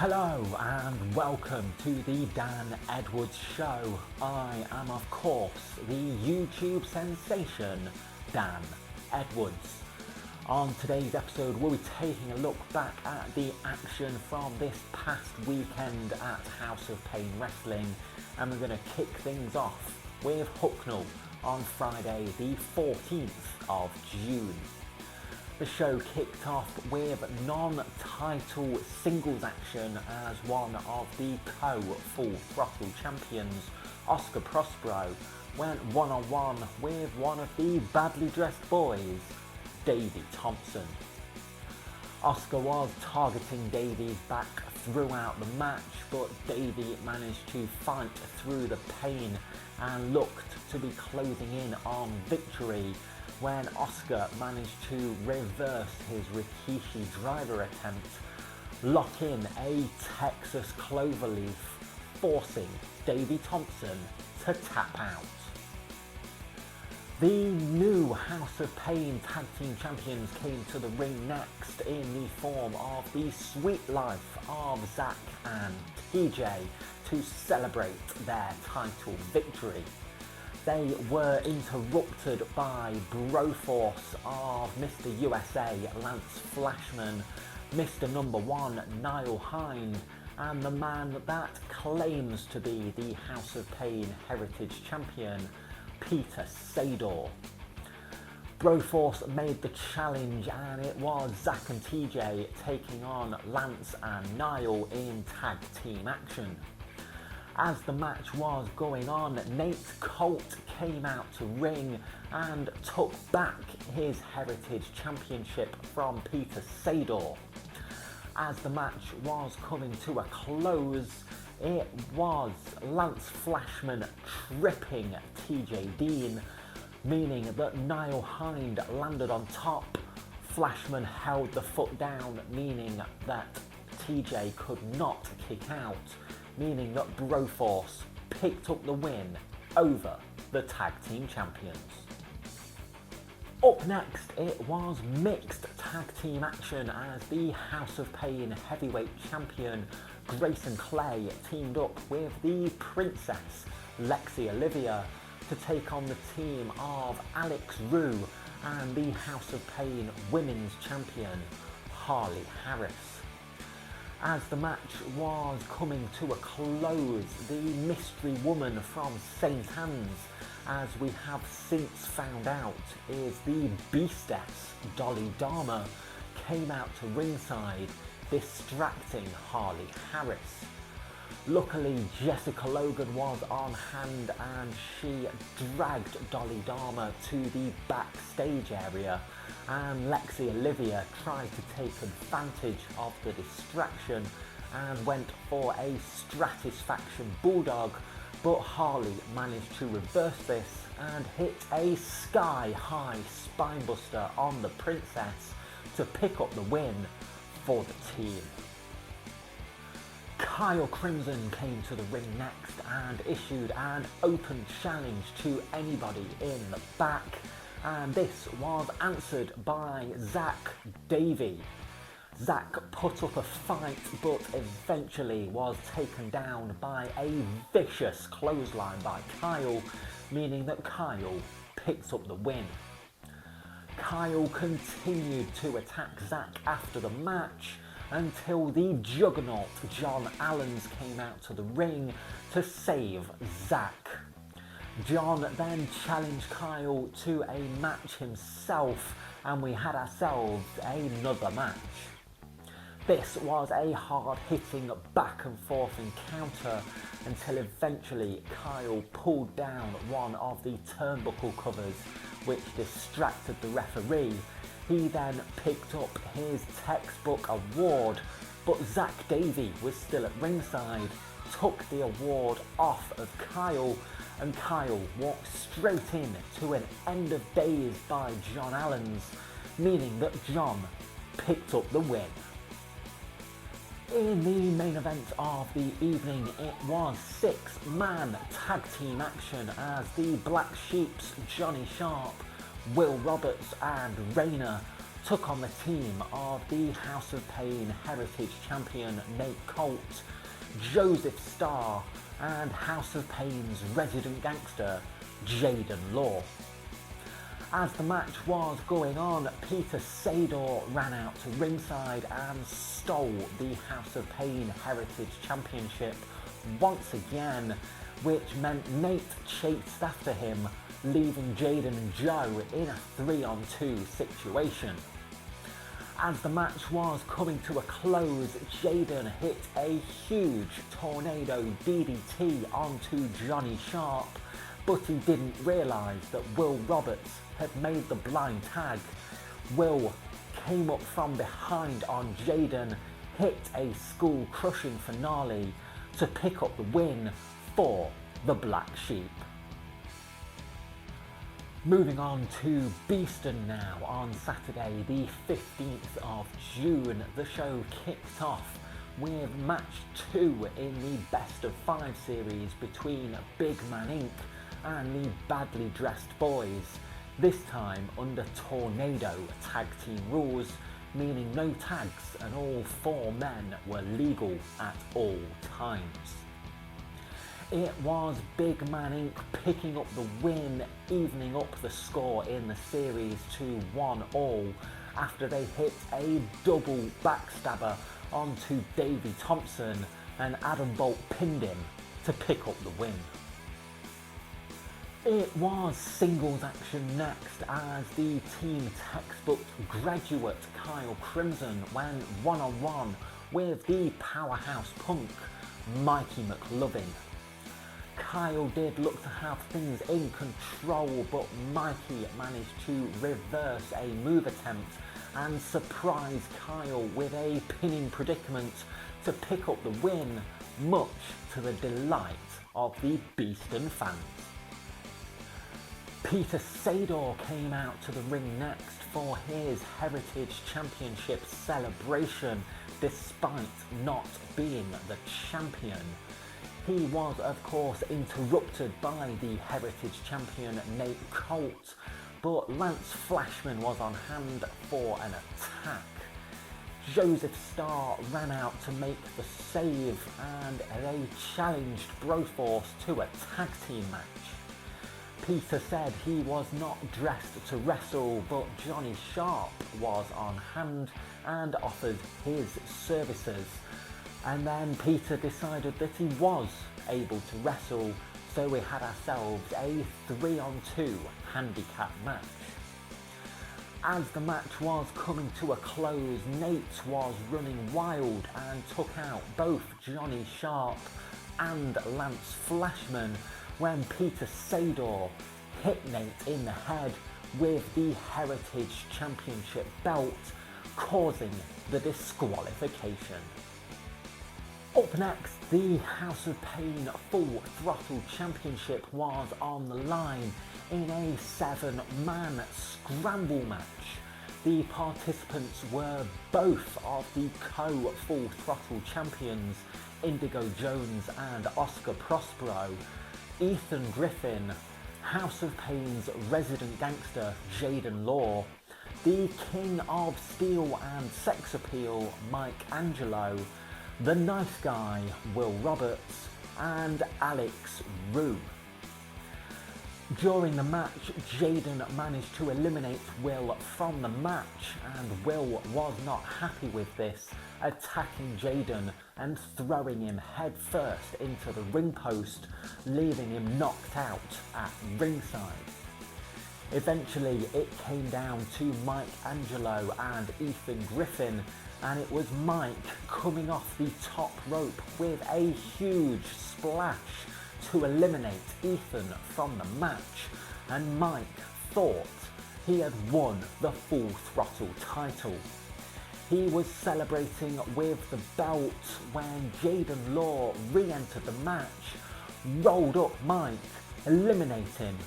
Hello and welcome to the Dan Edwards Show. I am of course the YouTube sensation Dan Edwards. On today's episode we'll be taking a look back at the action from this past weekend at House of Pain Wrestling, and we're going to kick things off with Hucknall on Friday the 14th of June. The show kicked off with non-title singles action as one of the co-Full Throttle champions, Oscar Prospero, went one-on-one with one of the badly dressed boys, Davey Thompson. Oscar was targeting Davey's back throughout the match, but Davey managed to fight through the pain and looked to be closing in on victory when Oscar managed to reverse his Rikishi driver attempt, lock in a Texas cloverleaf, forcing Davey Thompson to tap out. The new House of Pain Tag Team Champions came to the ring next in the form of the Sweet Life of Zack and TJ to celebrate their title victory. They were interrupted by Broforce of Mr. USA, Lance Flashman, Mr. Number One, Niall Hind, and the man that claims to be the House of Pain Heritage Champion, Peter Sador. Broforce made the challenge and it was Zack and TJ taking on Lance and Niall in tag team action. As the match was going on, Nate Colt came out to ring and took back his Heritage Championship from Peter Sador. As the match was coming to a close, it was Lance Flashman tripping TJ Dean, meaning that Niall Hind landed on top. Flashman held the foot down, meaning that TJ could not kick out, meaning that Broforce picked up the win over the tag team champions. Up next, it was mixed tag team action as the House of Pain heavyweight champion Grayson Clay teamed up with the Princess Lexi Olivia to take on the team of Alex Rue and the House of Pain women's champion Harley Harris. As the match was coming to a close, the mystery woman from St. Anne's, as we have since found out is the Beastess Dolly Dharma, came out to ringside, distracting Harley Harris. Luckily, Jessica Logan was on hand and she dragged Dolly Dharma to the backstage area, and Lexi Olivia tried to take advantage of the distraction and went for a Stratisfaction Bulldog, but Harley managed to reverse this and hit a sky-high spinebuster on the Princess to pick up the win for the team. Kyle Crimson came to the ring next and issued an open challenge to anybody in the back, and this was answered by Zack Davey. Zack put up a fight but eventually was taken down by a vicious clothesline by Kyle, meaning that Kyle picked up the win. Kyle continued to attack Zack after the match until the juggernaut John Allens came out to the ring to save Zack. John then challenged Kyle to a match himself, and we had ourselves another match. This was a hard-hitting back and forth encounter until eventually Kyle pulled down one of the turnbuckle covers, which distracted the referee. He then picked up his textbook award, but Zack Davey was still at ringside, took the award off of Kyle, and Kyle walked straight in to an end of days by John Allens, meaning that John picked up the win. In the main event of the evening, it was six-man tag team action as the Black Sheeps, Johnny Sharp, Will Roberts and Rayner took on the team of the House of Pain Heritage Champion Nate Colt, Joseph Starr, and House of Pain's resident gangster Jaden Law. As the match was going on, Peter Sador ran out to ringside and stole the House of Pain Heritage Championship once again, which meant Nate chased after him, leaving Jaden and Joe in a 3-on-2 situation. As the match was coming to a close, Jaden hit a huge tornado DDT onto Johnny Sharp, but he didn't realise that Will Roberts had made the blind tag. Will came up from behind on Jaden, hit a skull-crushing finale to pick up the win for the Black Sheep. Moving on to Beeston now. On Saturday the 15th of June, the show kicked off with match 2 in the best of 5 series between Big Man Inc. and the Badly Dressed Boys, this time under Tornado tag team rules, meaning no tags and all 4 men were legal at all times. It was Big Man Inc. picking up the win, evening up the score in the series to 1-1 after they hit a double backstabber onto Davey Thompson, and Adam Bolt pinned him to pick up the win. It was singles action next as the team textbook graduate Kyle Crimson went one-on-one with the powerhouse punk Mikey McLovin. Kyle did look to have things in control, but Mikey managed to reverse a move attempt and surprise Kyle with a pinning predicament to pick up the win, much to the delight of the Beeston fans. Peter Sador came out to the ring next for his Heritage Championship celebration despite not being the champion. He was of course interrupted by the Heritage Champion Nate Colt, but Lance Flashman was on hand for an attack. Joseph Starr ran out to make the save and they challenged Broforce to a tag team match. Peter said he was not dressed to wrestle, but Johnny Sharp was on hand and offered his services. And then Peter decided that he was able to wrestle, so we had ourselves a 3-on-2 handicap match. As the match was coming to a close, Nate was running wild and took out both Johnny Sharp and Lance Flashman when Peter Sador hit Nate in the head with the Heritage Championship belt, causing the disqualification. Up next, the House of Pain Full Throttle Championship was on the line in a 7-man scramble match. The participants were both of the co-Full Throttle champions, Indigo Jones and Oscar Prospero, Ethan Griffin, House of Pain's resident gangster Jaden Law, the King of Steel and Sex Appeal Mike Angelo, the nice guy Will Roberts, and Alex Rue. During the match, Jaden managed to eliminate Will from the match, and Will was not happy with this, attacking Jaden and throwing him headfirst into the ring post, leaving him knocked out at ringside. Eventually it came down to Mike Angelo and Ethan Griffin, and it was Mike coming off the top rope with a huge splash to eliminate Ethan from the match, and Mike thought he had won the Full Throttle title. He was celebrating with the belt when Jaden Law re-entered the match, rolled up Mike, eliminating,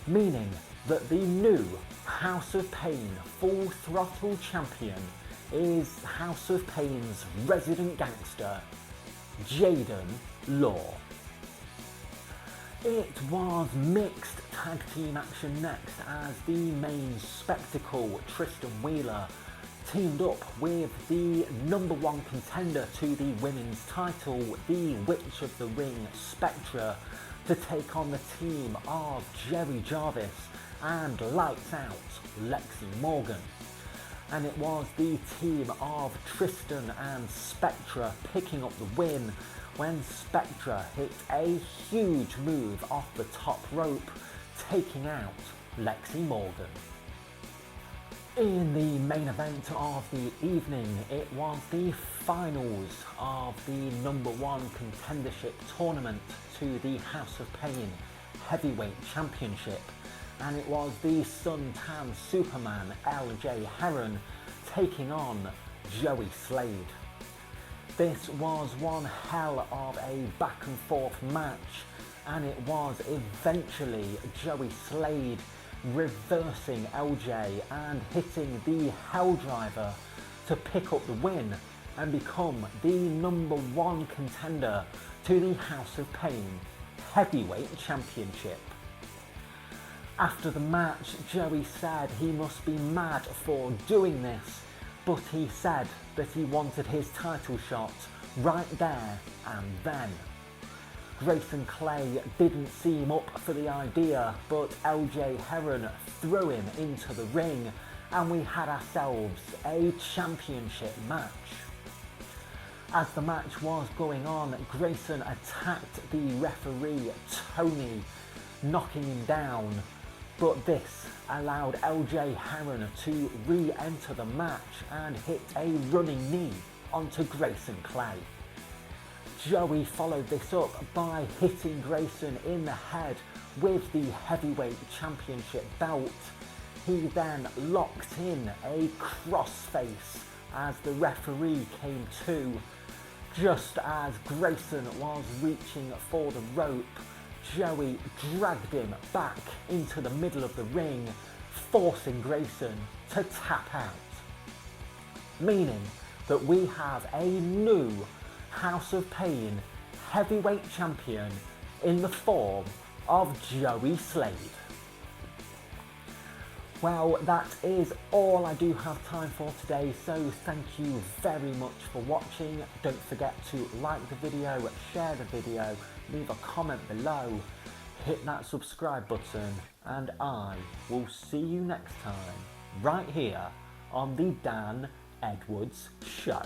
meaning that the new House of Pain Full Throttle champion is House of Pain's resident gangster, Jaden Law. It was mixed tag team action next as the main spectacle, Tristan Wheeler, teamed up with the number one contender to the women's title, the Witch of the Ring Spectra, to take on the team of Jerry Jarvis and Lights Out Lexi Morgan. And it was the team of Tristan and Spectra picking up the win when Spectra hit a huge move off the top rope, taking out Lexi Morgan. In the main event of the evening, it was the finals of the number one contendership tournament to the House of Pain Heavyweight Championship, and it was the suntan Superman LJ Heron taking on Joey Slade. This was one hell of a back and forth match, and it was eventually Joey Slade reversing LJ and hitting the Hell Driver to pick up the win and become the number one contender to the House of Pain Heavyweight Championship. After the match, Joey said he must be mad for doing this, but he said that he wanted his title shot right there and then. Grayson Clay didn't seem up for the idea, but LJ Heron threw him into the ring and we had ourselves a championship match. As the match was going on, Grayson attacked the referee Tony, knocking him down, but this allowed LJ Heron to re-enter the match and hit a running knee onto Grayson Clay. Joey followed this up by hitting Grayson in the head with the heavyweight championship belt. He then locked in a crossface as the referee came to. Just as Grayson was reaching for the rope, Joey dragged him back into the middle of the ring, forcing Grayson to tap out. Meaning that we have a new House of Pain heavyweight champion in the form of Joey Slade. Well, that is all I do have time for today, so thank you very much for watching. Don't forget to like the video, share the video, leave a comment below, hit that subscribe button, and I will see you next time, right here on the Dan Edwards Show.